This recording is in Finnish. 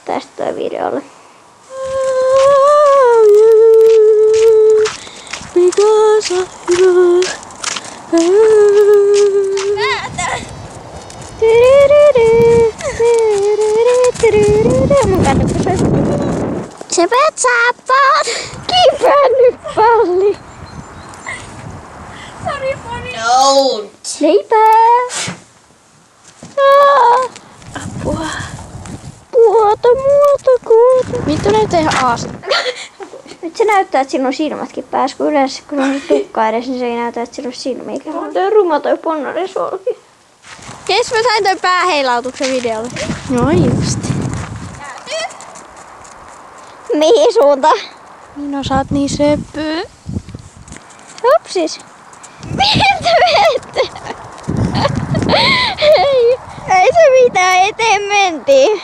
tästä videolle. Because of you. Mun kannattaa se petsaappaat! Kipännyt palli! Sorry, Poni. Don't! Leipää! Apua. Kuota. Mitä ne tehdä aas? Nyt se näyttää, että sillä on silmätkin päässä, kun yleensä kun on tukka edes, niin se ei näytä, että sillä on silmiäkään. On toi ruma toi ponnarisolki. Jes, mä sain toi pääheilautuksen videolle. No just. Mihin suuntaan? Minä saat niin söppöä. Hupsis. Mihin te menette? Ei se mitään, eteen mentiin.